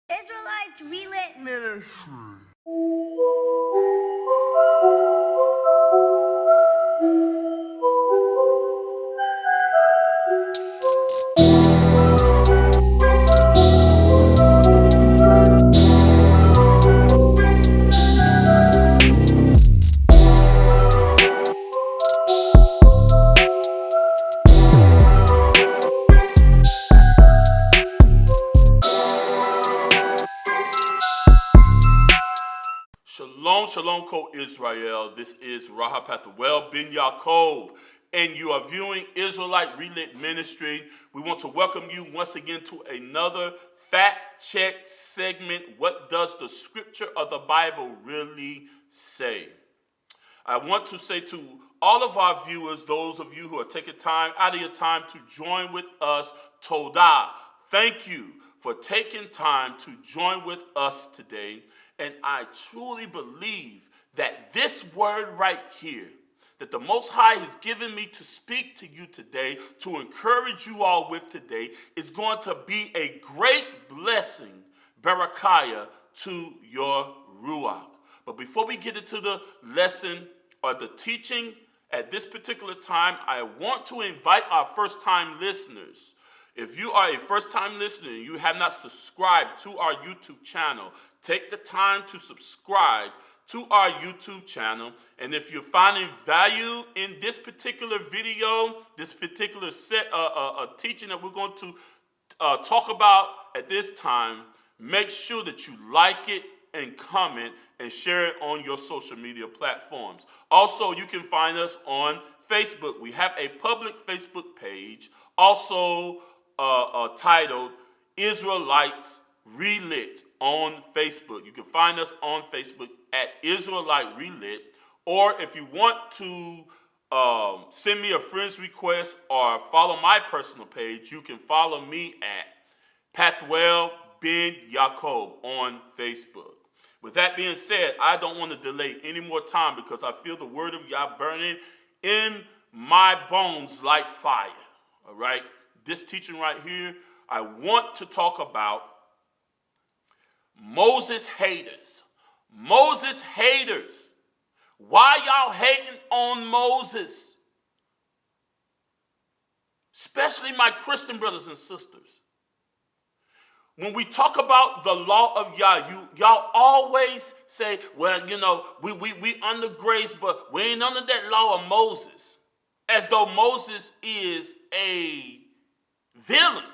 Israelites Relit Ministry. Shalom, shalom, co-Israel. This is Rahapathuel bin Yaakov, and you are viewing Israelite Relit Ministry. We want to welcome you once again to another fact check segment. What does the scripture of the Bible really say? I want to say to all of our viewers, those of you who are taking time out of your time to join with us, Todah. Thank you for taking time to join with us today. And I truly believe that this word right here, that the Most High has given me to speak to you today, to encourage you all with today, is going to be a great blessing, Berakah, to your Ruach. But before we get into the lesson or the teaching at this particular time, I want to invite our first-time listeners. If you are a first-time listener and you have not subscribed to our YouTube channel, take the time to subscribe to our YouTube channel. And if you're finding value in this particular video, this particular teaching that we're going to talk about at this time, make sure that you like it and comment and share it on your social media platforms. Also, you can find us on Facebook. We have a public Facebook page, also titled Israelites Relit on Facebook. You can find us on Facebook at Israelite Relit, or if you want to send me a friend's request or follow my personal page, you can follow me at Pathuel bin Yaakov on Facebook. With that being said, I don't want to delay any more time because I feel the word of Yah burning in my bones like fire. All right? This teaching right here, I want to talk about Moses haters. Moses haters. Why y'all hating on Moses? Especially my Christian brothers and sisters. When we talk about the law of Yah, y'all always say, well, you know, we under grace, but we ain't under that law of Moses. As though Moses is a villain.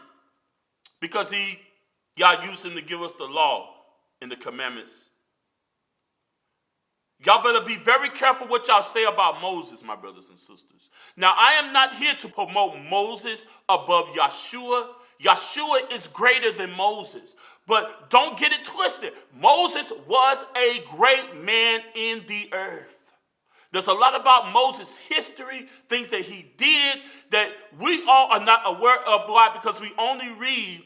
Because Yah used him to give us the law and the commandments. Y'all better be very careful what y'all say about Moses, my brothers and sisters. Now, I am not here to promote Moses above Yahshua. Yahshua is greater than Moses. But don't get it twisted. Moses was a great man in the earth. There's a lot about Moses' history, things that he did that we all are not aware of. Why? Because we only read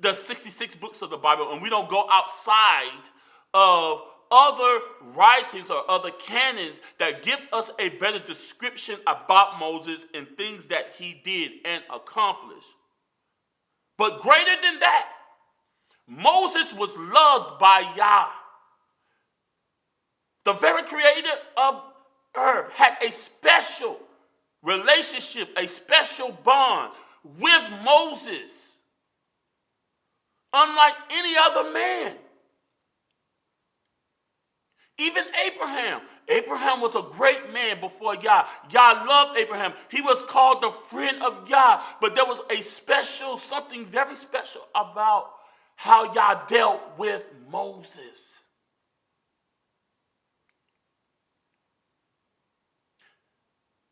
the 66 books of the Bible and we don't go outside of other writings or other canons that give us a better description about Moses and things that he did and accomplished. But greater than that, Moses was loved by Yah. The very creator of earth had a special relationship, a special bond with Moses, unlike any other man. Even Abraham. Abraham was a great man before Yah. Yah loved Abraham. He was called the friend of Yah. But there was a special, something very special about how Yah dealt with Moses.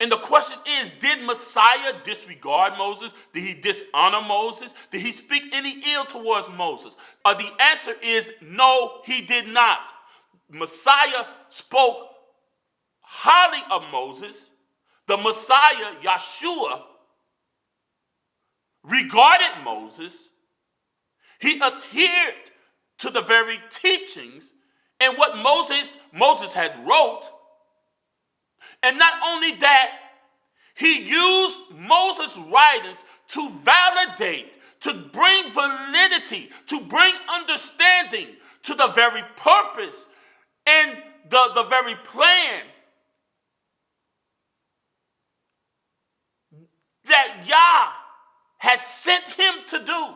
And the question is, did Messiah disregard Moses? Did he dishonor Moses? Did he speak any ill towards Moses? The answer is no, he did not. Messiah spoke highly of Moses. The Messiah, Yahshua, regarded Moses. He adhered to the very teachings and what Moses had wrote. And not only that, he used Moses' writings to validate, to bring validity unity, to bring understanding to the very purpose and the very plan that Yah had sent him to do.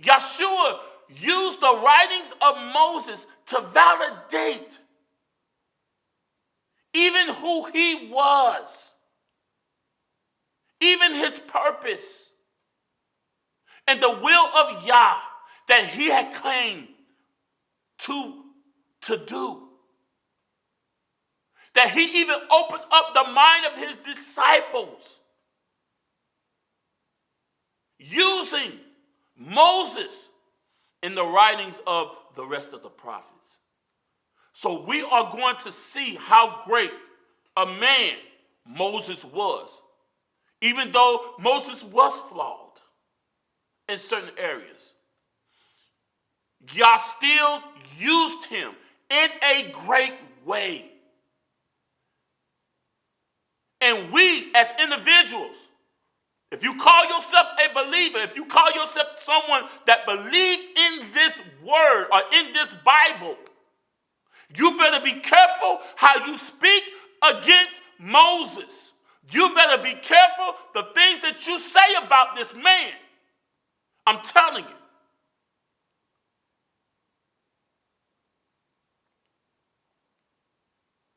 Yahshua used the writings of Moses to validate even who he was, even his purpose, and the will of Yah that he had claimed to do. That he even opened up the mind of his disciples using Moses in the writings of the rest of the prophets. So we are going to see how great a man Moses was, even though Moses was flawed in certain areas. Yah still used him in a great way. And we as individuals, if you call yourself a believer, if you call yourself someone that believes in this word or in this Bible, you better be careful how you speak against Moses. You better be careful the things that you say about this man. I'm telling you.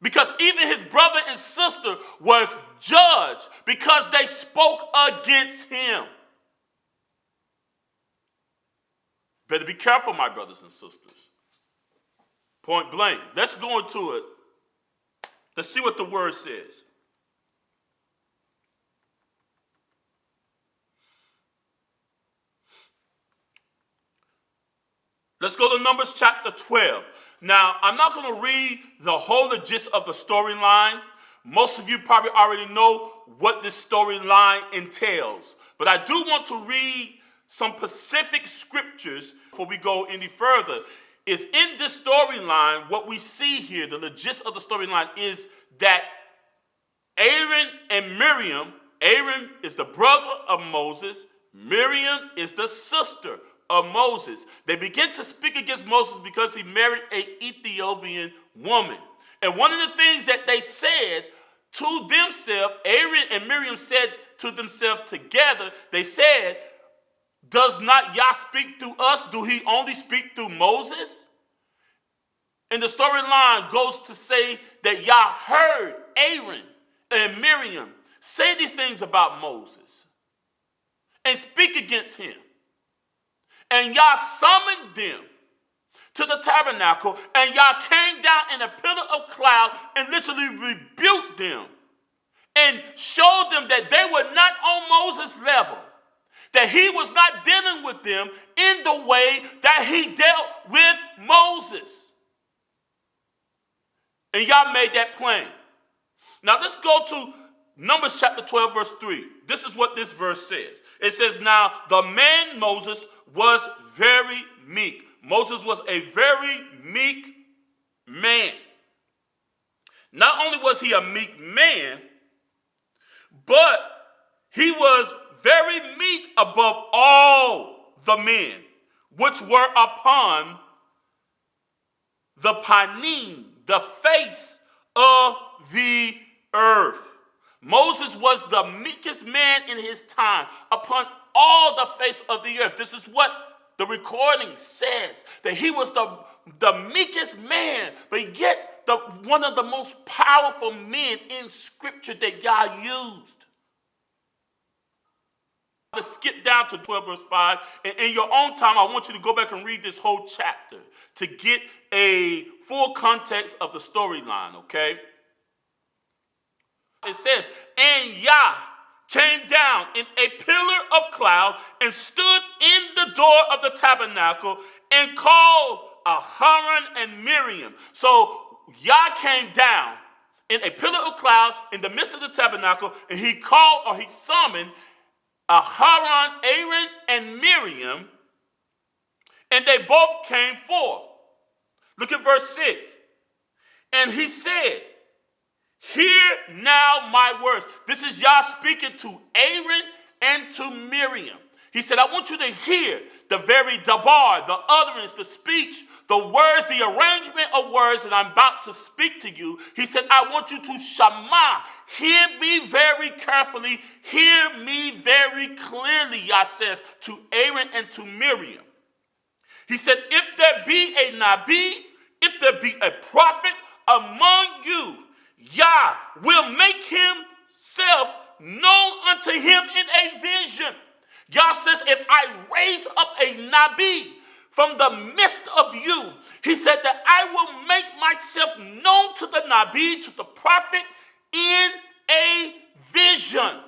Because even his brother and sister was judged because they spoke against him. Better be careful, my brothers and sisters. Point blank. Let's go into it. Let's see what the word says. Let's go to Numbers chapter 12. Now, I'm not going to read the whole gist of the storyline. Most of you probably already know what this storyline entails. But I do want to read some specific scriptures before we go any further. Is in this storyline, what we see here, the gist of the storyline is that Aaron and Miriam, Aaron is the brother of Moses, Miriam is the sister of Moses. They begin to speak against Moses because he married an Ethiopian woman. And one of the things that they said to themselves, Aaron and Miriam said to themselves together, they said, does not Yah speak through us? Do he only speak through Moses? And the storyline goes to say that Yah heard Aaron and Miriam say these things about Moses and speak against him. And Yah summoned them to the tabernacle, and Yah came down in a pillar of cloud and literally rebuked them and showed them that they were not on Moses' level, that he was not dealing with them in the way that he dealt with Moses. And Yah made that plain. Now let's go to Numbers chapter 12, verse 3. This is what this verse says. It says, now the man Moses was very meek. Moses was a very meek man. Not only was he a meek man, but he was very meek above all the men which were upon the panim, the face of the earth. Moses was the meekest man in his time upon all the face of the earth. This is what the recording says, that he was the meekest man, but yet one of the most powerful men in Scripture that Yah used. Let's skip down to 12 verse 5. And in your own time, I want you to go back and read this whole chapter to get a full context of the storyline, okay? It says, and Yah came down in a pillar of cloud and stood in the door of the tabernacle and called Aaron and Miriam. So Yah came down in a pillar of cloud in the midst of the tabernacle, and he called or he summoned Aaron and Miriam, and they both came forth. Look at verse 6. And he said, hear now my words. This is Yah speaking to Aaron and to Miriam. He said, I want you to hear the very dabar, the utterance, the speech, the words, the arrangement of words that I'm about to speak to you. He said, I want you to shama. Hear me very carefully. Hear me very clearly, Yah says to Aaron and to Miriam. He said, if there be a Nabi, if there be a prophet among you, Yah will make himself known unto him in a vision. Yah says, if I raise up a Nabi from the midst of you, he said that I will make myself known to the Nabi, to the prophet, in a vision.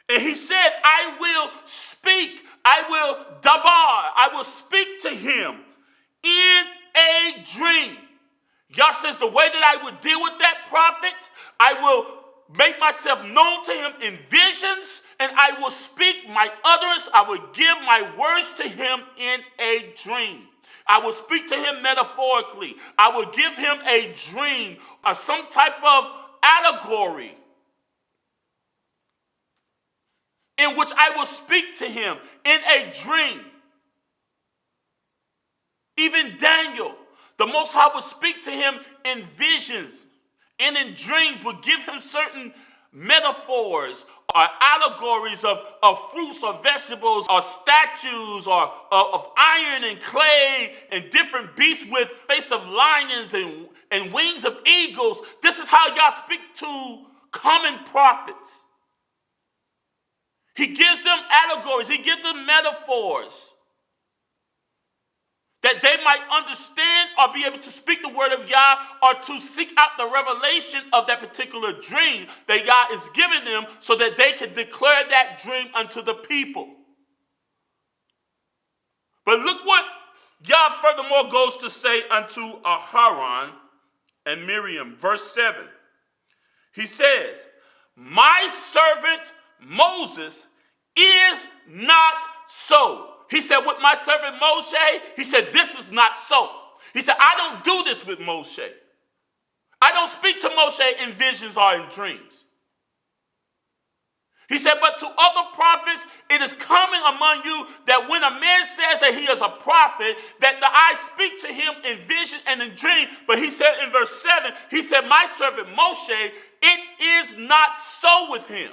And he said, I will speak, I will dabar, I will speak to him in a dream. Yah says the way that I would deal with that prophet, I will make myself known to him in visions, and I will speak my utterance. I will give my words to him in a dream. I will speak to him metaphorically. I will give him a dream or some type of allegory in which I will speak to him in a dream. Even Daniel, the Most High will speak to him in visions and in dreams, will give him certain metaphors or allegories of fruits or vegetables or statues or of iron and clay and different beasts with face of lions and wings of eagles. This is how y'all speak to common prophets. He gives them allegories. He gives them metaphors that they might understand or be able to speak the word of Yah or to seek out the revelation of that particular dream that Yah is giving them so that they can declare that dream unto the people. But look what Yah furthermore goes to say unto Aharon and Miriam, verse 7. He says, my servant Moses is not so. He said, with my servant Moshe, he said, this is not so. He said, I don't do this with Moshe. I don't speak to Moshe in visions or in dreams. He said, but to other prophets, it is common among you that when a man says that he is a prophet, that I speak to him in vision and in dream. But he said in verse 7, he said, my servant Moshe, it is not so with him.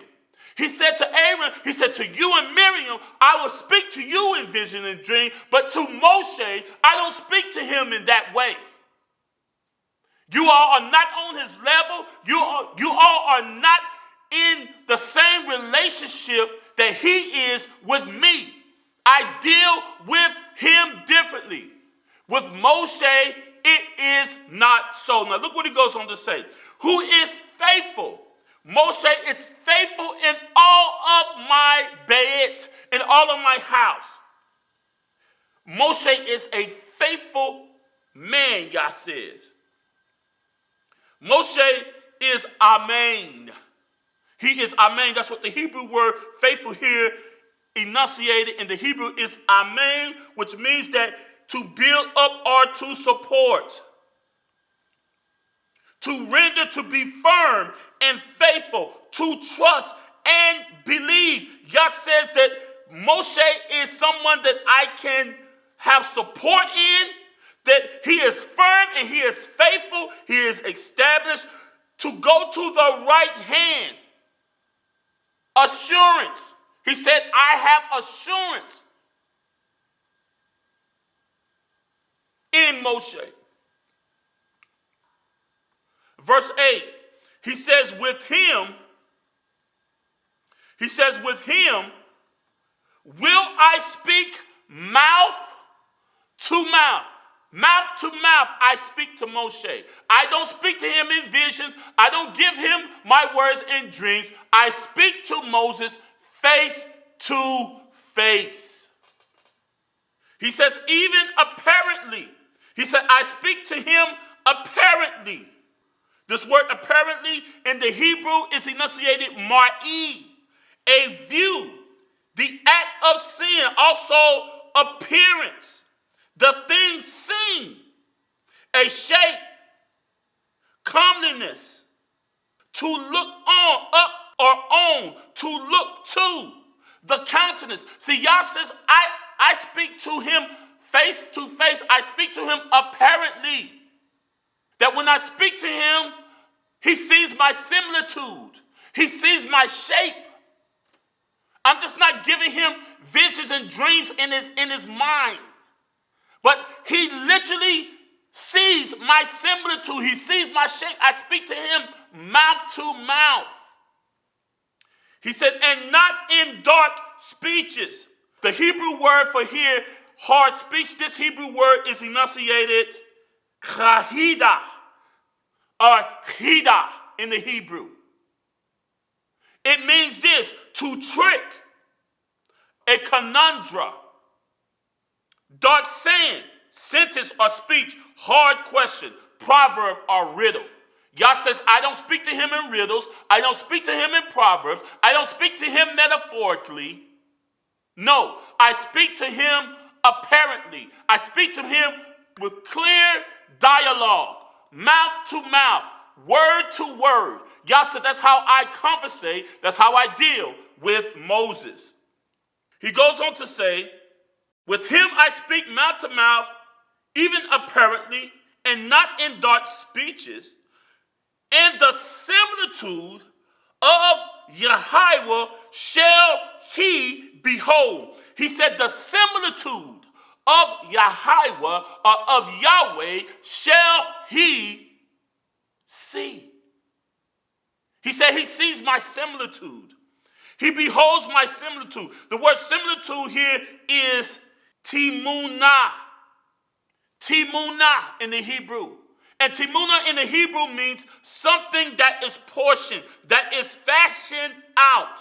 He said to Aaron, he said to you and Miriam, I will speak to you in vision and dream, but to Moshe, I don't speak to him in that way. You all are not on his level. You all are not in the same relationship that he is with me. I deal with him differently. With Moshe, it is not so. Now look what he goes on to say. Who is faithful? Moshe is faithful in all of my bed, in all of my house. Moshe is a faithful man, Yah says. Moshe is Amen. He is Amen. That's what the Hebrew word faithful here enunciated in the Hebrew is Amen, which means that to build up or to support. To render, to be firm and faithful, to trust and believe. Yah says that Moshe is someone that I can have support in, that he is firm and he is faithful, he is established to go to the right hand. Assurance. He said, I have assurance in Moshe. Verse 8, he says, with him will I speak mouth to mouth. Mouth to mouth, I speak to Moshe. I don't speak to him in visions. I don't give him my words in dreams. I speak to Moses face to face. He says, even apparently. He said, I speak to him apparently. This word apparently in the Hebrew is enunciated mar'i, a view, the act of seeing, also appearance, the thing seen, a shape, comeliness, to look on, up or on, to look to, the countenance. See, Yah says, I speak to him face to face. I speak to him apparently. That when I speak to him, he sees my similitude. He sees my shape. I'm just not giving him visions and dreams in his mind. But he literally sees my similitude. He sees my shape. I speak to him mouth to mouth. He said, and not in dark speeches. The Hebrew word for here, hard speech, this Hebrew word is enunciated chahida or chida in the Hebrew. It means this, to trick, a conundrum, dark saying, sentence or speech, hard question, proverb or riddle. Yah says, I don't speak to him in riddles. I don't speak to him in proverbs. I don't speak to him metaphorically. No, I speak to him apparently. I speak to him with clear dialogue, mouth to mouth, word to word. Yah said, that's how I conversate. That's how I deal with Moses. He goes on to say, with him I speak mouth to mouth, even apparently, and not in dark speeches, and the similitude of Yahweh shall he behold. He said the similitude of Yahweh or of Yahweh shall he see. He said he sees my similitude. He beholds my similitude. The word similitude here is timunah. Timunah in the Hebrew. And timunah in the Hebrew means something that is portioned, that is fashioned out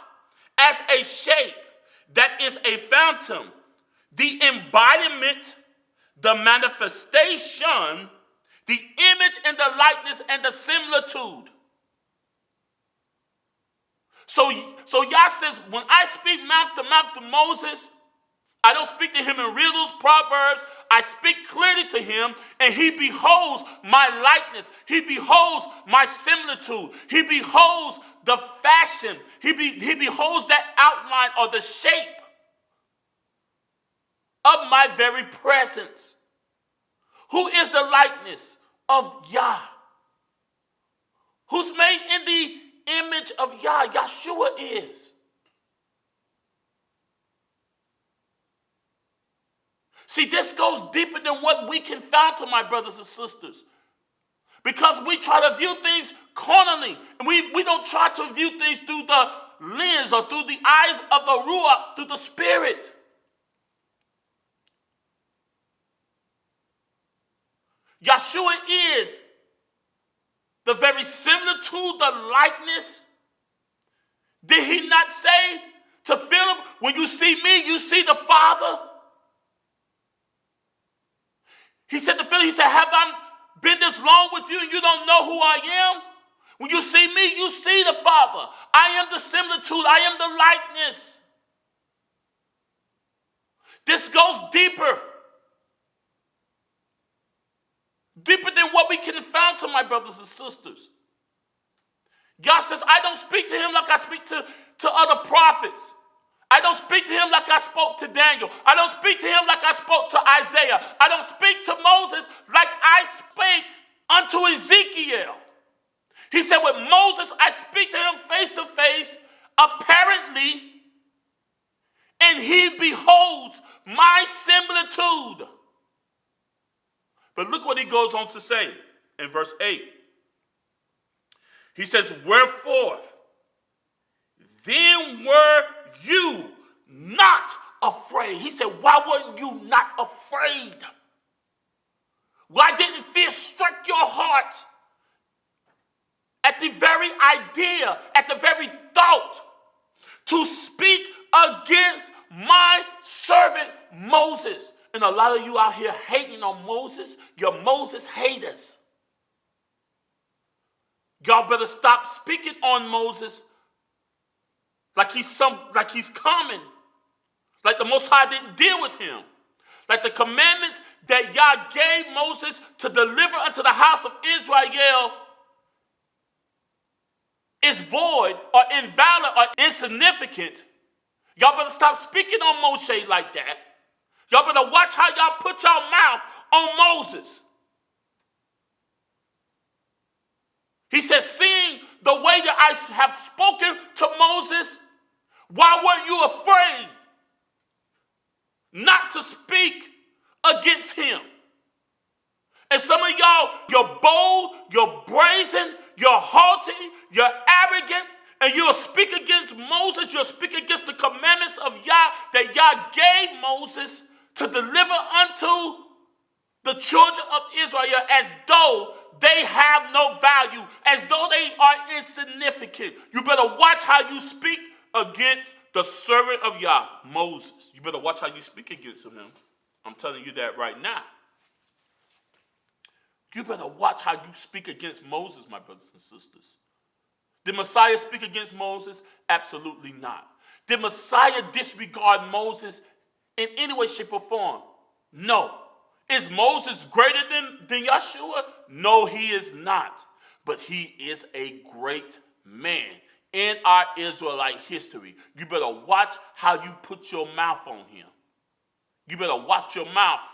as a shape, that is a phantom, the embodiment, the manifestation, the image and the likeness and the similitude. So Yah says, when I speak mouth to Moses, I don't speak to him in riddles, proverbs. I speak clearly to him, and he beholds my likeness. He beholds my similitude. He beholds the fashion. He beholds that outline or the shape of my very presence. Who is the likeness of Yah? Who's made in the image of Yah? Yahshua is. See, this goes deeper than what we can fathom, my brothers and sisters. Because we try to view things carnally. And we don't try to view things through the lens or through the eyes of the Ruach, through the Spirit. Yahshua is the very similitude, the likeness. Did he not say to Philip, when you see me, you see the Father? He said to Philip, he said, have I been this long with you and you don't know who I am? When you see me, you see the Father. I am the similitude. I am the likeness. This goes deeper. Deeper than what we can fathom, my brothers and sisters. God says, I don't speak to him like I speak to other prophets. I don't speak to him like I spoke to Daniel. I don't speak to him like I spoke to Isaiah. I don't speak to Moses like I spake unto Ezekiel. He said, with Moses, I speak to him face to face, apparently, and he beholds my similitude. But look what he goes on to say in verse 8. He says, wherefore, then were you not afraid. He said, why weren't you not afraid? Why didn't fear strike your heart at the very idea, at the very thought to speak against my servant Moses? And a lot of you out here hating on Moses, you're Moses haters. Y'all better stop speaking on Moses like he's common. Like the Most High didn't deal with him. Like the commandments that Yah gave Moses to deliver unto the house of Israel is void or invalid or insignificant. Y'all better stop speaking on Moshe like that. Y'all better watch how y'all put your mouth on Moses. He says, seeing the way that I have spoken to Moses, why weren't you afraid not to speak against him? And some of y'all, you're bold, you're brazen, you're haughty, you're arrogant, and you'll speak against Moses, you'll speak against the commandments of Yah that Yah gave Moses to deliver unto the children of Israel as though they have no value, as though they are insignificant. You better watch how you speak against the servant of Yah, Moses. You better watch how you speak against him. I'm telling you that right now. You better watch how you speak against Moses, my brothers and sisters. Did Messiah speak against Moses? Absolutely not. Did Messiah disregard Moses in any way, shape, or form? No. Is Moses greater than Yahshua? No, he is not. But he is a great man in our Israelite history. You better watch how you put your mouth on him. You better watch your mouth.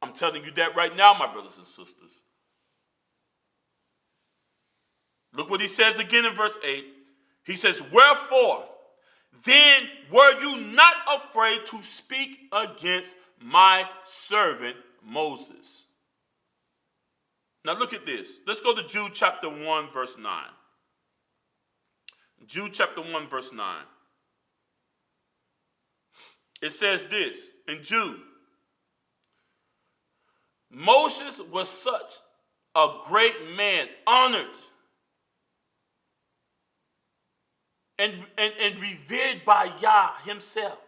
I'm telling you that right now, my brothers and sisters. Look what he says again in verse 8. He says, wherefore, then were you not afraid to speak against my servant Moses? Now look at this. Let's go to Jude chapter 1, verse 9. Jude chapter 1, verse 9. It says this in Jude. Moses was such a great man, honored and revered by Yah himself,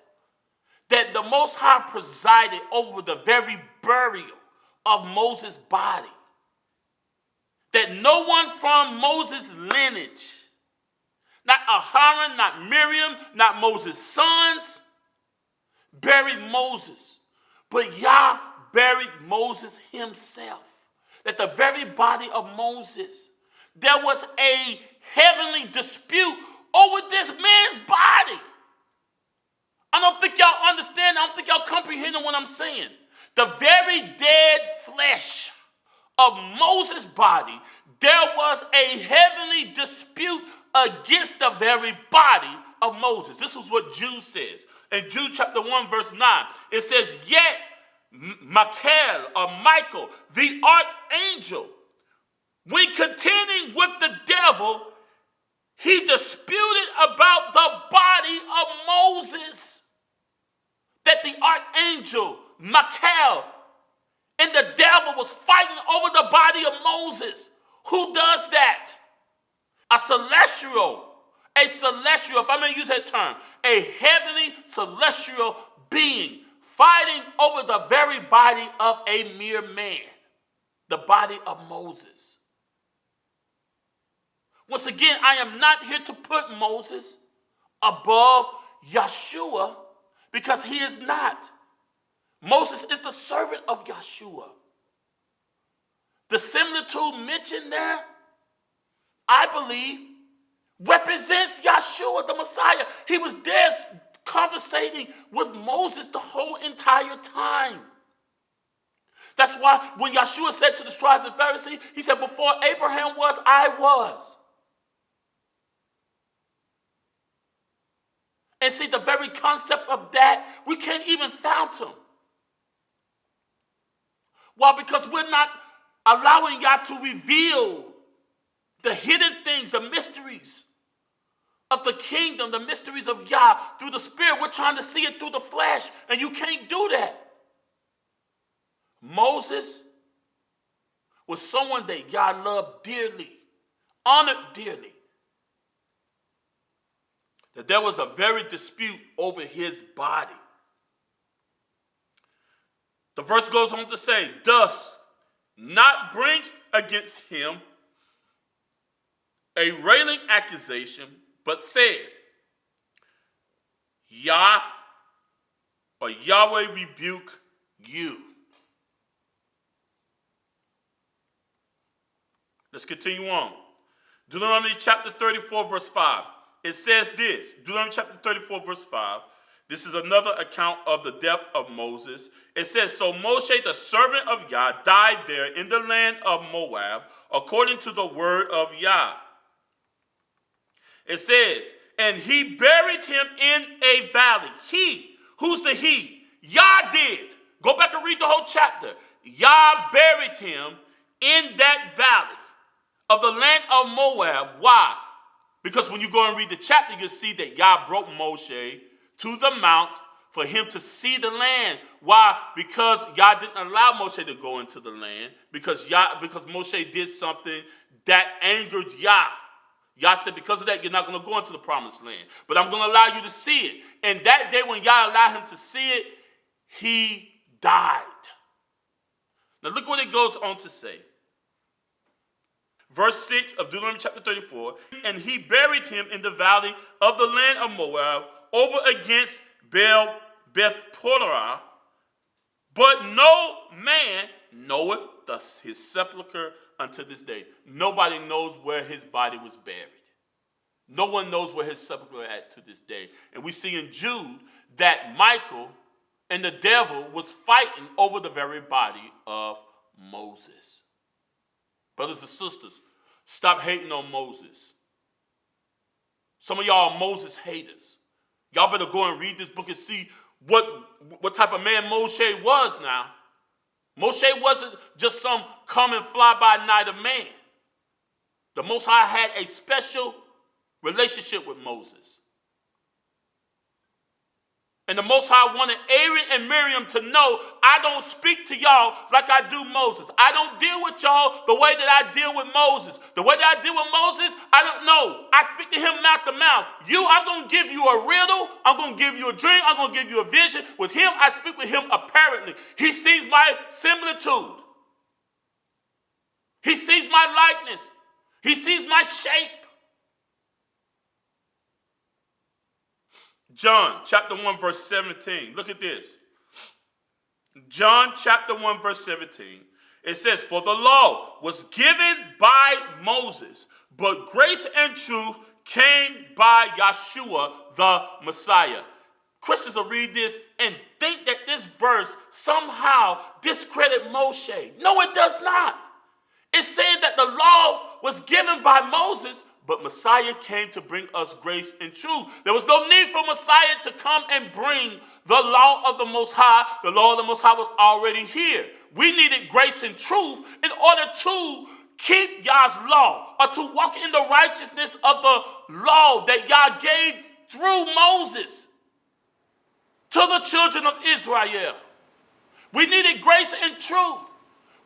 that the Most High presided over the very burial of Moses' body. That no one from Moses' lineage, not Aharon, not Miriam, not Moses' sons, buried Moses, but Yah buried Moses himself. That the very body of Moses, there was a heavenly dispute over this man's body. I don't think y'all understand. I don't think y'all comprehending what I'm saying. The very dead flesh of Moses' body, there was a heavenly dispute against the very body of Moses. This is what Jude says. In Jude chapter 1, verse 9, it says, yet Michael, the archangel, when contending with the devil, he disputed about the body of Moses. That the archangel, Michael, and the devil was fighting over the body of Moses. Who does that? A celestial, if I may use that term, a heavenly celestial being fighting over the very body of a mere man, the body of Moses. Once again, I am not here to put Moses above Yahshua, because he is not. Moses is the servant of Yahshua. The similitude mentioned there, I believe, represents Yahshua, the Messiah. He was there conversating with Moses the whole entire time. That's why when Yahshua said to the scribes and Pharisees, he said, before Abraham was, I was. And see, the very concept of that, we can't even fathom. Why? Because we're not allowing God to reveal the hidden things, the mysteries of the kingdom, the mysteries of Yah through the Spirit. We're trying to see it through the flesh, and you can't do that. Moses was someone that Yah loved dearly, honored dearly. That there was a very dispute over his body. The verse goes on to say, thus not bring against him a railing accusation, but said, Yah or Yahweh rebuke you. Let's continue on. Deuteronomy chapter 34, verse 5. It says this. Deuteronomy chapter 34, verse 5. This is another account of the death of Moses. It says, so Moshe, the servant of Yah, died there in the land of Moab, according to the word of Yah. It says, and he buried him in a valley. He, who's the he? Yah did. Go back and read the whole chapter. Yah buried him in that valley of the land of Moab. Why? Because when you go and read the chapter, you'll see that Yah brought Moshe to the mount for him to see the land. Why? Because Yah didn't allow Moshe to go into the land. Because Moshe did something that angered Yah. Yah said, because of that, you're not going to go into the promised land. But I'm going to allow you to see it. And that day when Yah allowed him to see it, he died. Now look what it goes on to say. Verse 6 of Deuteronomy chapter 34. And he buried him in the valley of the land of Moab, over against Beth Porah. But no man knoweth his sepulchre unto this day. Nobody knows where his body was buried. No one knows where his sepulchre at to this day. And we see in Jude that Michael and the devil was fighting over the very body of Moses. Brothers and sisters, stop hating on Moses. Some of y'all are Moses haters. Y'all better go and read this book and see what type of man Moshe was now. Moshe wasn't just some come and fly by night of man. The Most High had a special relationship with Moses. And the Most High wanted Aaron and Miriam to know, I don't speak to y'all like I do Moses. I don't deal with y'all the way that I deal with Moses. The way that I deal with Moses, I don't know. I speak to him mouth to mouth. I'm going to give you a riddle. I'm going to give you a dream. I'm going to give you a vision. With him, I speak with him apparently. He sees my similitude. He sees my likeness. He sees my shape. John chapter 1 verse 17. Look at this. John chapter 1 verse 17. It says, for the law was given by Moses, but grace and truth came by Yahshua the Messiah. Christians will read this and think that this verse somehow discredit Moshe. No, it does not. It's saying that the law was given by Moses, but Messiah came to bring us grace and truth. There was no need for Messiah to come and bring the law of the Most High. The law of the Most High was already here. We needed grace and truth in order to keep Yah's law, or to walk in the righteousness of the law that Yah gave through Moses to the children of Israel. We needed grace and truth.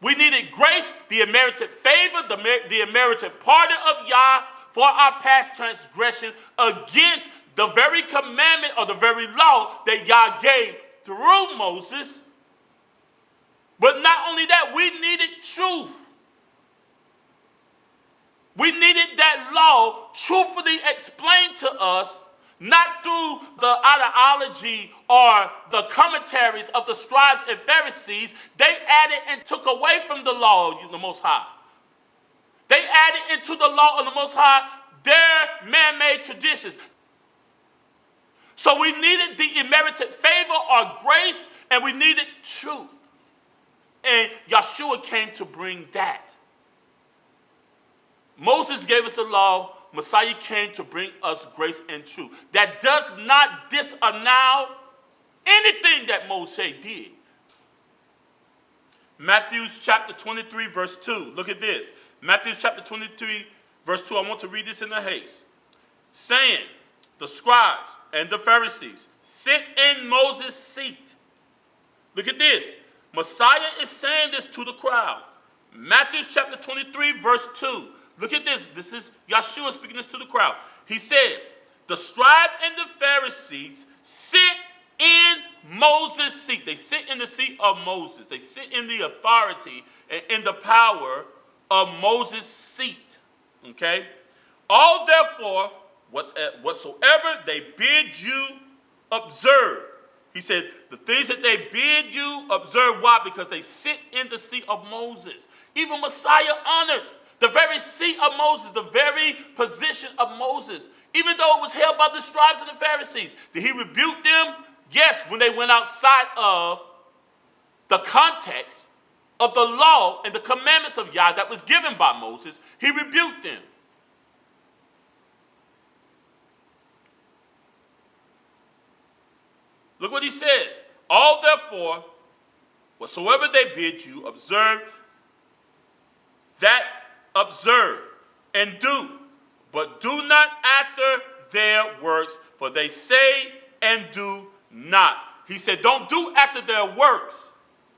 We needed grace, the unmerited favor, the unmerited pardon of Yah, for our past transgression against the very commandment or the very law that Yah gave through Moses. But not only that, we needed truth. We needed that law truthfully explained to us, not through the ideology or the commentaries of the scribes and Pharisees. They added and took away from the law of the Most High. They added into the law of the Most High their man-made traditions. So we needed the unmerited favor or grace, and we needed truth. And Yahshua came to bring that. Moses gave us the law. Messiah came to bring us grace and truth. That does not disannul anything that Moshe did. Matthew chapter 23, verse 2. Look at this. Matthew chapter 23, verse 2. I want to read this in a haste. Saying, the scribes and the Pharisees sit in Moses' seat. Look at this. Messiah is saying this to the crowd. Matthew chapter 23, verse 2. Look at this. This is Yahshua speaking this to the crowd. He said, the scribe and the Pharisees sit in Moses' seat. They sit in the seat of Moses. They sit in the authority and in the power of Moses' seat. Okay? All therefore, whatsoever they bid you observe. He said, the things that they bid you observe. Why? Because they sit in the seat of Moses. Even Messiah honored The very seat of Moses, the very position of Moses, even though it was held by the scribes and the Pharisees. Did he rebuke them? Yes, when they went outside of the context of the law and the commandments of Yah that was given by Moses, he rebuked them. Look what he says. All therefore, whatsoever they bid you, observe and do, but do not after their works, for they say and do not. He said, don't do after their works.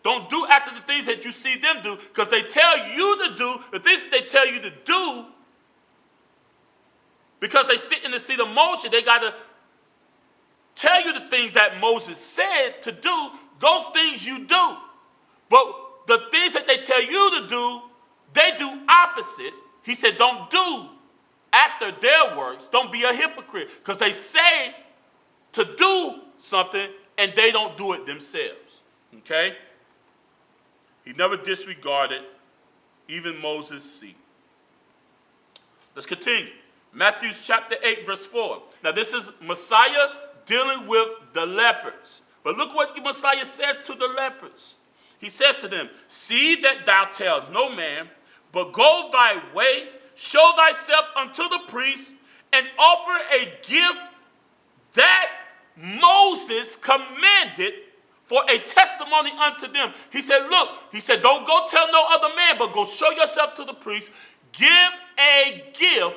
Don't do after the things that you see them do, because they tell you to do the things that they tell you to do. Because they sit in the seat of Moses, they got to tell you the things that Moses said to do. Those things you do. But the things that they tell you to do, they do opposite. He said, don't do after their works. Don't be a hypocrite. Because they say to do something and they don't do it themselves. Okay? He never disregarded even Moses' seat. Let's continue. Matthew chapter 8, verse 4. Now this is Messiah dealing with the lepers. But look what Messiah says to the lepers. He says to them, see that thou tell no man, but go thy way, show thyself unto the priest, and offer a gift that Moses commanded for a testimony unto them. He said, look, he said, don't go tell no other man, but go show yourself to the priest. Give a gift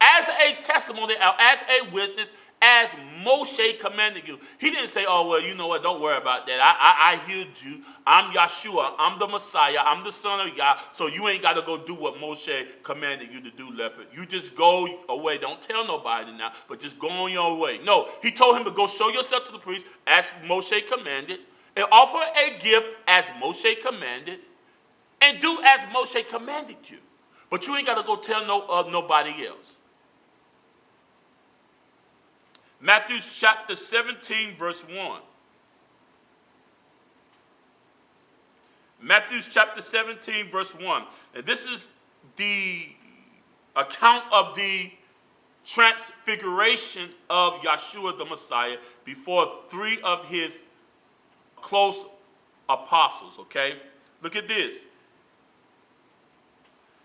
as a testimony, as a witness, as Moshe commanded you. He didn't say, oh, well, you know what, don't worry about that. I healed you. I'm Yahshua. I'm the Messiah. I'm the son of Yah. So you ain't got to go do what Moshe commanded you to do, leopard. You just go away. Don't tell nobody now, but just go on your way. No, he told him to go show yourself to the priest as Moshe commanded, and offer a gift as Moshe commanded, and do as Moshe commanded you. But you ain't got to go tell nobody else. Matthew chapter 17, verse 1. Matthew chapter 17, verse 1. And this is the account of the transfiguration of Yahshua the Messiah before three of his close apostles, okay? Look at this.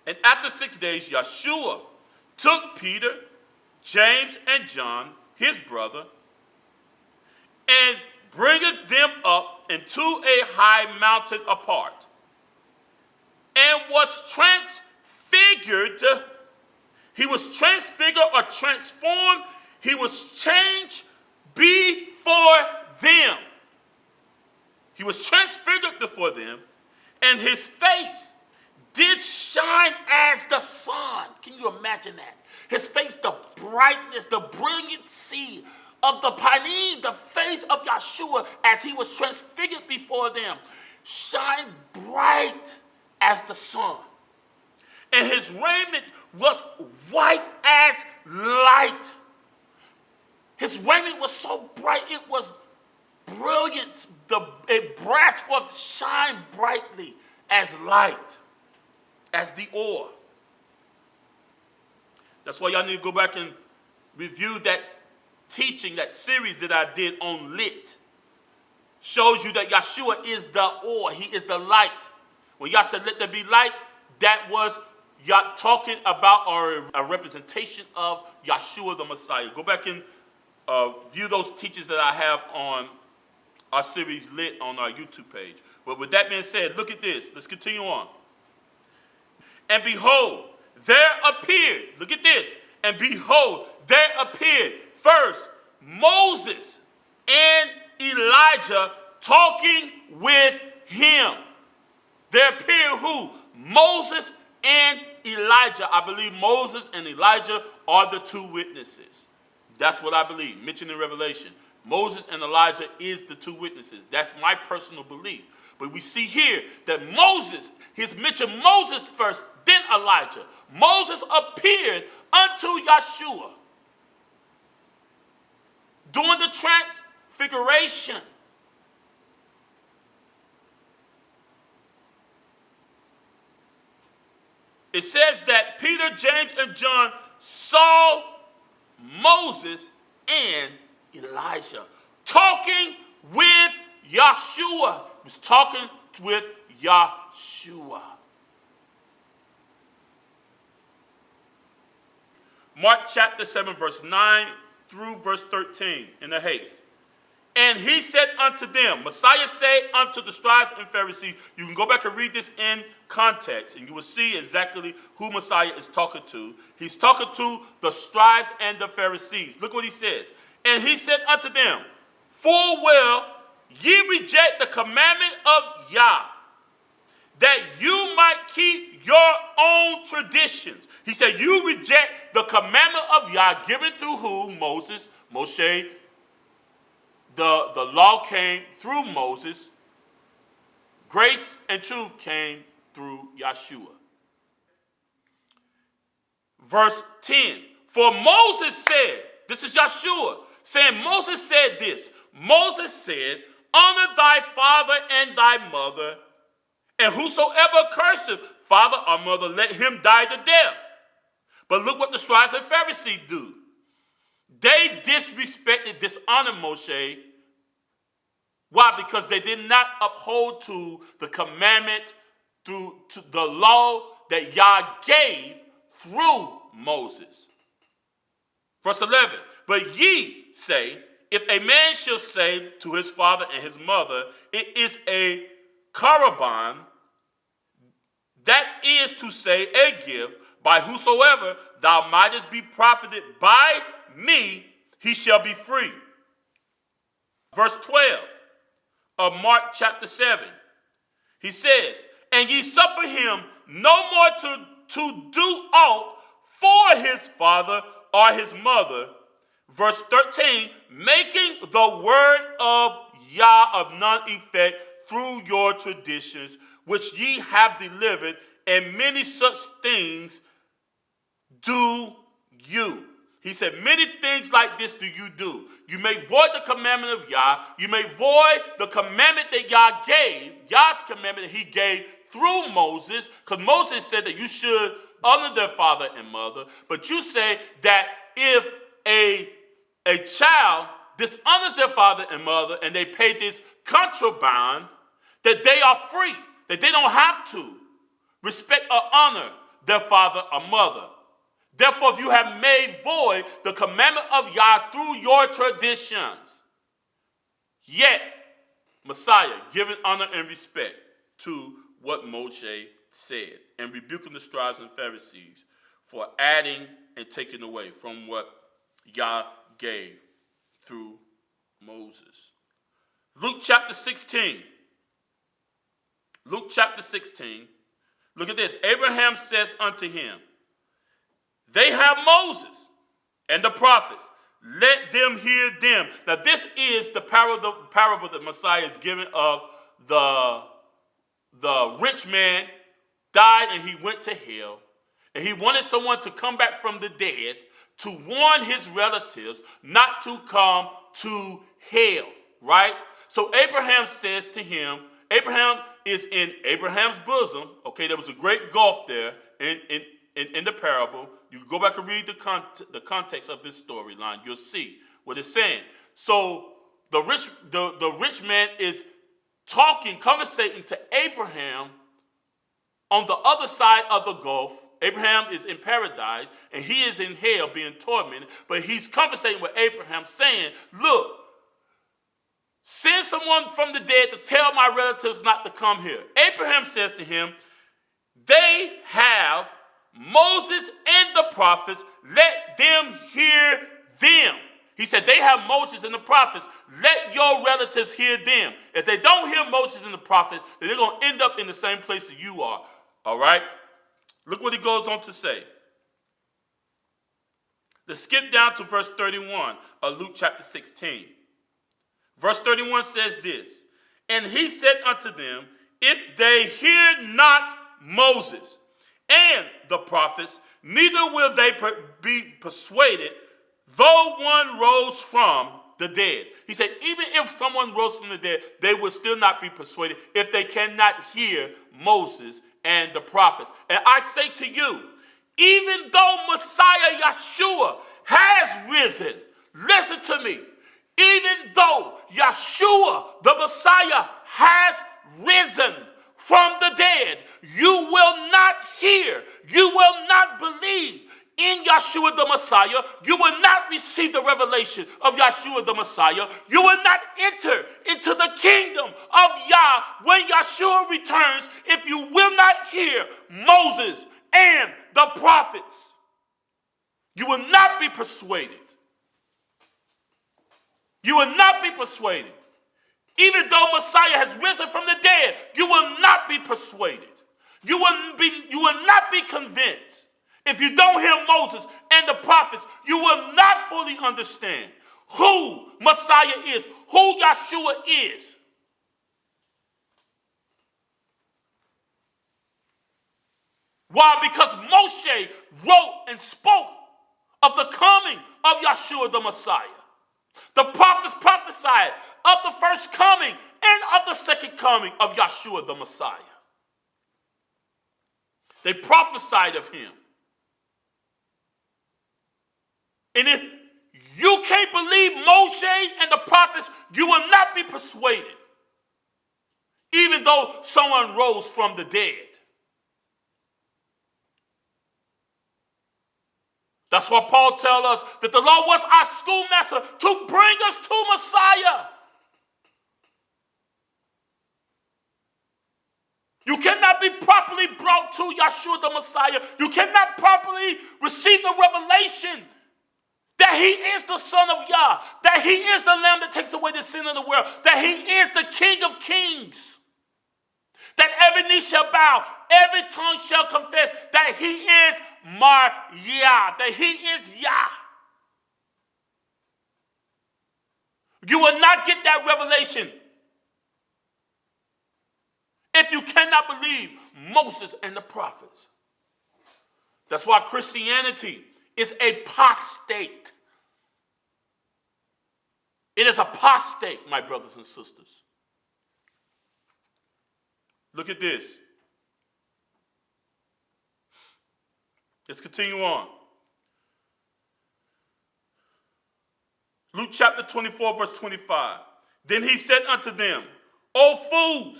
And after 6 days, Yahshua took Peter, James, and John, his brother, and bringeth them up into a high mountain apart, and was transfigured. He was transfigured or transformed. He was changed before them. He was transfigured before them, and his face did shine as the sun. Can you imagine that? His face, the brightness, the brilliancy of the panim, the face of Yahshua as he was transfigured before them, shined bright as the sun. And his raiment was white as light. His raiment was so bright, it was brilliant. It burst forth, shine brightly as light, as the ore. That's why y'all need to go back and review that teaching, that series that I did on lit. Shows you that Yahshua is the ore. He is the light. When y'all said let there be light, that was y'all talking about or a representation of Yahshua the Messiah. Go back and view those teachings that I have on our series lit on our YouTube page. But with that being said, look at this. Let's continue on. And behold, there appeared, look at this, and behold, there appeared first Moses and Elijah talking with him. There appeared who? Moses and Elijah. I believe Moses and Elijah are the two witnesses. That's what I believe, mentioned in Revelation. Moses and Elijah is the two witnesses. That's my personal belief. But we see here that Moses, he's mentioned Moses first, then Elijah. Moses appeared unto Yahshua during the transfiguration. it says that Peter, James, and John saw Moses and Elijah talking with Yahshua. He was talking with Yahshua. Mark chapter 7, verse 9 through verse 13 in the haste. And he said unto them, Messiah said unto the scribes and Pharisees, you can go back and read this in context, and you will see exactly who Messiah is talking to. He's talking to the scribes and the Pharisees. Look what he says. And he said unto them, full well ye reject the commandment of Yah, that you might keep your own traditions. He said, you reject the commandment of Yah given through who? Moses, Moshe. The law came through Moses. Grace and truth came through Yahshua. Verse 10. For Moses said, this is Yahshua, saying Moses said this. Moses said, honor thy father and thy mother, and whosoever curseth father or mother, let him die the death. But look what the scribes and Pharisees do. They disrespected, dishonored Moshe. Why? Because they did not uphold to the commandment, to the law that Yah gave through Moses. Verse 11. But ye say, if a man shall say to his father and his mother, it is a korban, that is to say, a gift, by whosoever thou mightest be profited by me, he shall be free. Verse 12 of Mark chapter 7. He says, and ye suffer him no more to do aught for his father or his mother. Verse 13, making the word of Yah of none effect through your traditions, which ye have delivered, and many such things do you. He said, many things like this do you do. You may void the commandment of Yah. You may void the commandment that Yah gave, Yah's commandment that he gave through Moses, because Moses said that you should honor their father and mother. But you say that if a child dishonors their father and mother and they pay this contraband, that they are free, that they don't have to respect or honor their father or mother. Therefore, if you have made void the commandment of Yah through your traditions, yet Messiah giving honor and respect to what Moshe said, and rebuking the scribes and Pharisees for adding and taking away from what Yah gave through Moses. Luke chapter 16. Luke chapter 16. Look at this. Abraham says unto him, they have Moses and the prophets. Let them hear them. Now this is the parable that Messiah is giving of the rich man died and he went to hell. And he wanted someone to come back from the dead to warn his relatives not to come to hell, right? So Abraham says to him, Abraham is in Abraham's bosom. Okay, there was a great gulf there in the parable. You go back and read the context of this storyline. You'll see what it's saying. So the rich man is conversating to Abraham on the other side of the gulf. Abraham is in paradise and he is in hell being tormented. But he's conversating with Abraham saying, look, send someone from the dead to tell my relatives not to come here. Abraham says to him, they have Moses and the prophets, let them hear them. He said, they have Moses and the prophets, let your relatives hear them. If they don't hear Moses and the prophets, then they're going to end up in the same place that you are. All right? Look what he goes on to say. Let's skip down to verse 31 of Luke chapter 16. Verse 31 says this, and he said unto them, if they hear not Moses and the prophets, neither will they be persuaded, though one rose from the dead. He said, even if someone rose from the dead, they would still not be persuaded if they cannot hear Moses and the prophets. And I say to you, even though Messiah Yahshua has risen, listen to me, even though Yahshua, the Messiah, has risen from the dead, you will not hear, you will not believe in Yahshua the Messiah. You will not receive the revelation of Yahshua the Messiah. You will not enter into the kingdom of Yah when Yahshua returns if you will not hear Moses and the prophets. You will not be persuaded. You will not be persuaded. Even though Messiah has risen from the dead, you will not be persuaded. You will not be convinced. If you don't hear Moses and the prophets, you will not fully understand who Messiah is, who Yahshua is. Why? Because Moshe wrote and spoke of the coming of Yahshua the Messiah. The prophets prophesied of the first coming and of the second coming of Yahshua the Messiah. They prophesied of him. And if you can't believe Moshe and the prophets, you will not be persuaded, even though someone rose from the dead. That's why Paul tells us that the law was our schoolmaster to bring us to Messiah. You cannot be properly brought to Yahshua the Messiah. You cannot properly receive the revelation that he is the Son of Yah, that he is the Lamb that takes away the sin of the world, that he is the King of Kings, that every knee shall bow, every tongue shall confess that he is Yah, that he is Yah. You will not get that revelation if you cannot believe Moses and the prophets. That's why Christianity is apostate. It is apostate, my brothers and sisters. Look at this. Let's continue on. Luke chapter 24, verse 25. Then he said unto them, O fools,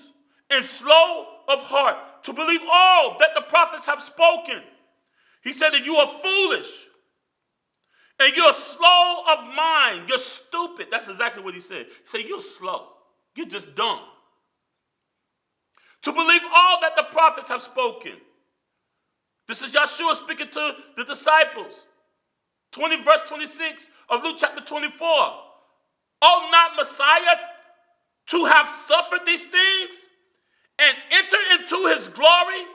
and slow of heart to believe all that the prophets have spoken. He said that you are foolish and you're slow of mind. You're stupid. That's exactly what he said. He said, you're slow. You're just dumb. To believe all that the prophets have spoken. This is Yahshua speaking to the disciples. Verse 26 of Luke chapter 24. Ought not Messiah to have suffered these things and enter into his glory?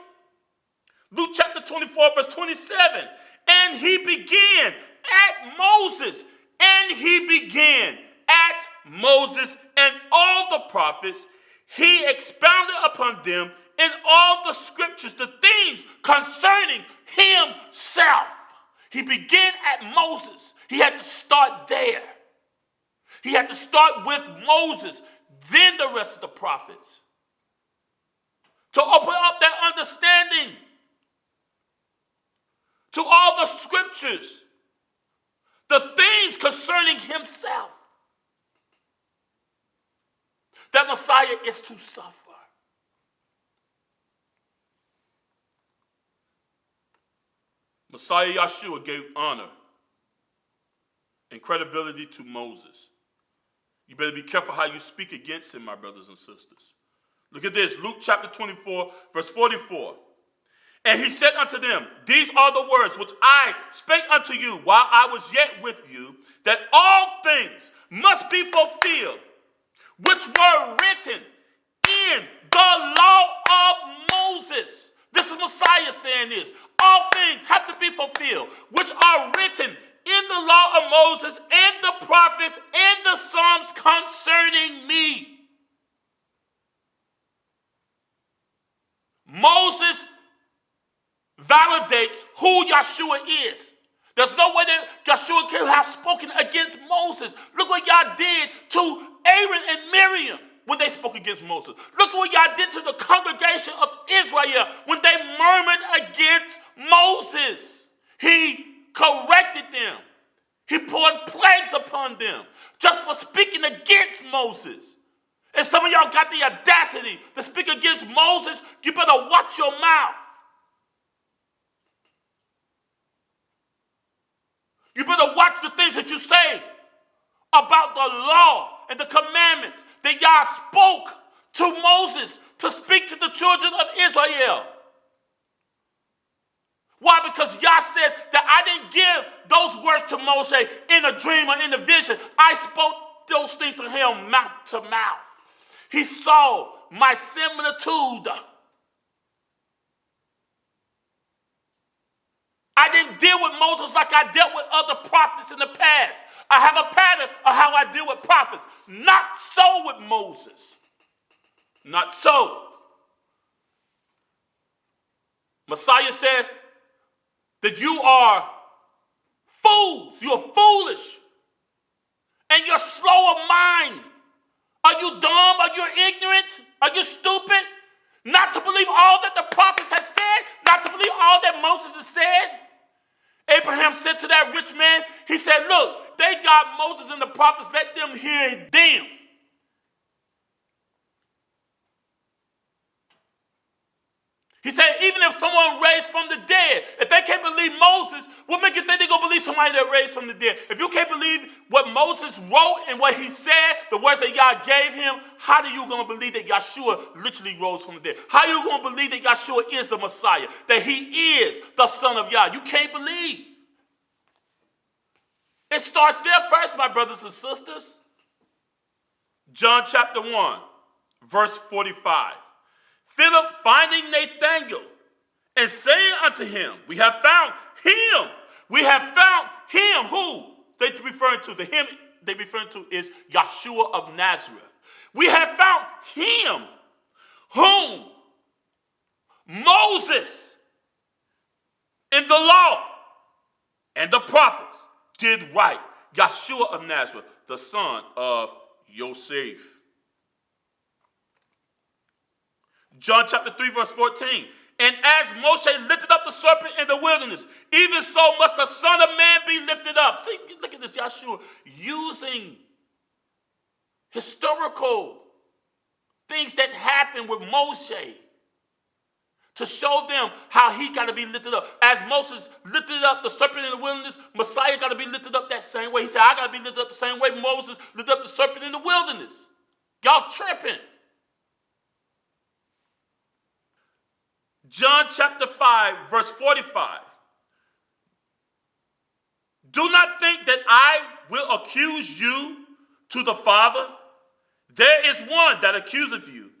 Luke chapter 24, verse 27. And he began at Moses, and all the prophets. He expounded upon them in all the scriptures the things concerning himself. He began at Moses. He had to start there. He had to start with Moses, then the rest of the prophets, to open up their understanding to all the scriptures, the things concerning himself, that Messiah is to suffer. Messiah Yahshua gave honor and credibility to Moses. You better be careful how you speak against him, my brothers and sisters. Look at this, Luke chapter 24, verse 44. And he said unto them, these are the words which I spake unto you while I was yet with you, that all things must be fulfilled, which were written in the law of Moses. This is Messiah saying this. All things have to be fulfilled, which are written in the law of Moses and the prophets and the Psalms concerning me. Moses validates who Yahshua is. There's no way that Yahshua could have spoken against Moses. Look what y'all did to Aaron and Miriam when they spoke against Moses. Look what y'all did to the congregation of Israel when they murmured against Moses. He corrected them. He poured plagues upon them just for speaking against Moses. And some of y'all got the audacity to speak against Moses. You better watch your mouth. You better watch the things that you say about the law and the commandments that Yah spoke to Moses to speak to the children of Israel. Why? Because Yah says that I didn't give those words to Moshe in a dream or in a vision. I spoke those things to him mouth to mouth. He saw my similitude. I didn't deal with Moses like I dealt with other prophets in the past. I have a pattern of how I deal with prophets. Not so with Moses. Not so. Messiah said that you are fools. You're foolish. And you're slow of mind. Are you dumb? Are you ignorant? Are you stupid? Not to believe all that the prophets have said? Not to believe all that Moses has said? Abraham said to that rich man, he said, look, they got Moses and the prophets, let them hear them. He said, even if someone raised from the dead, if they can't believe Moses, what make you think they're going to believe somebody that raised from the dead? If you can't believe what Moses wrote and what he said, the words that Yah gave him, how are you going to believe that Yahshua literally rose from the dead? How are you going to believe that Yahshua is the Messiah, that he is the Son of Yah? You can't believe. It starts there first, my brothers and sisters. John chapter 1, verse 45. Philip finding Nathanael and saying unto him, we have found him. We have found him. Who they referring to? The him they referring to is Yahshua of Nazareth. We have found him whom Moses in the law and the prophets did write. Yahshua of Nazareth, the son of Joseph. John chapter 3, verse 14. And as Moshe lifted up the serpent in the wilderness, even so must the Son of Man be lifted up. See, look at this, Yahshua using historical things that happened with Moshe to show them how he got to be lifted up. As Moses lifted up the serpent in the wilderness, Messiah got to be lifted up that same way. He said, I got to be lifted up the same way Moses lifted up the serpent in the wilderness. Y'all tripping. John chapter 5, verse 45. Do not think that I will accuse you to the Father. There is one that accuseth you.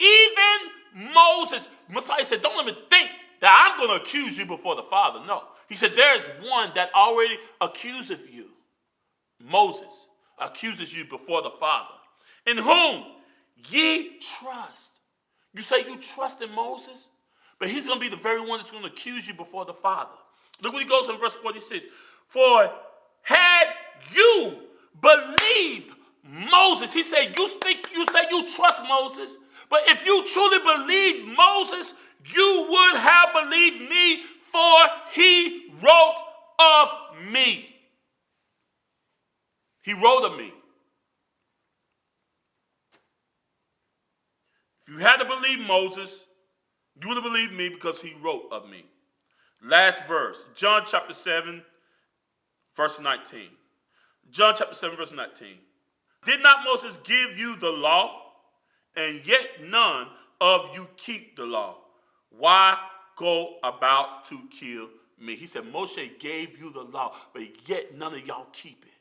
Even Moses. Messiah said, don't let me think that I'm going to accuse you before the Father. No. He said, there is one that already accuseth you. Moses accuses you before the Father. In whom ye trust. You say you trust in Moses? But he's going to be the very one that's going to accuse you before the Father. Look what he goes in verse 46. For had you believed Moses, he said, you say you trust Moses, but if you truly believed Moses, you would have believed me, for he wrote of me. He wrote of me. If you had to believe Moses, you would have believed me because he wrote of me. Last verse, John chapter 7, verse 19. John chapter 7, verse 19. Did not Moses give you the law? And yet none of you keep the law. Why go about to kill me? He said, Moshe gave you the law, but yet none of y'all keep it.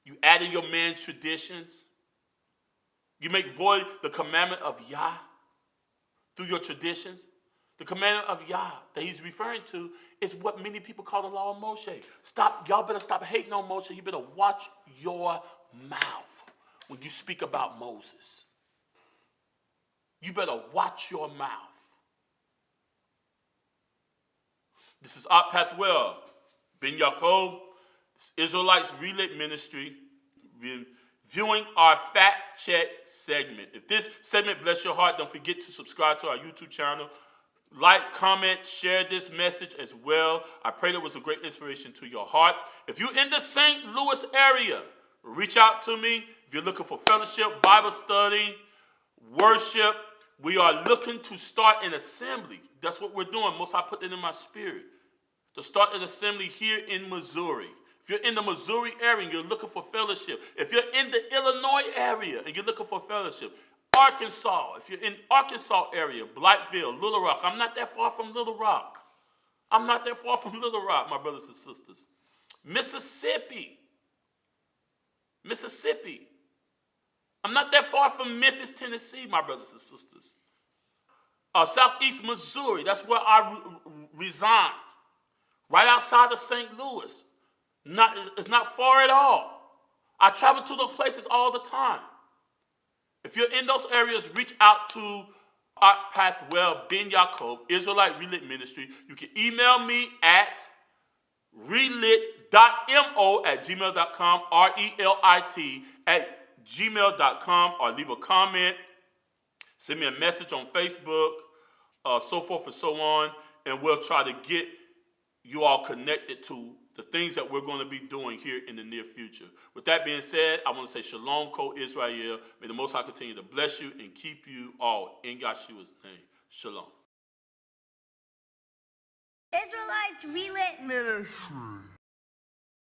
You added your man's traditions. You make void the commandment of Yah through your traditions. The commandment of Yah that he's referring to is what many people call the law of Moshe. Y'all better stop hating on Moshe. You better watch your mouth when you speak about Moses. You better watch your mouth. This is Art Pathwell, Ben Yaakov, Israelites Relit Ministry, viewing our Fact Check segment. If this segment bless your heart, don't forget to subscribe to our YouTube channel. Like, comment, share this message as well. I pray that was a great inspiration to your heart. If you're in the St. Louis area, reach out to me. If you're looking for fellowship, Bible study, worship, we are looking to start an assembly. That's what we're doing. Most I put that in my spirit. To start an assembly here in Missouri. If you're in the Missouri area and you're looking for fellowship, if you're in the Illinois area and you're looking for fellowship, Arkansas, if you're in Arkansas area, Blackville, Little Rock, I'm not that far from Little Rock. I'm not that far from Little Rock, my brothers and sisters. Mississippi. I'm not that far from Memphis, Tennessee, my brothers and sisters. Southeast Missouri, that's where I reside. Right outside of St. Louis. It's not far at all. I travel to those places all the time. If you're in those areas, reach out to Art Pathwell Ben Yaakov, Israelite Relit Ministry. You can email me at relit.mo@gmail.com, relit@gmail.com, or leave a comment, send me a message on Facebook, so forth and so on, and we'll try to get you all connected to the things that we're going to be doing here in the near future. With that being said, I want to say Shalom, Co-Israel. May the Most High continue to bless you and keep you all in Yahshua's name. Shalom. Israelites Relit Ministry.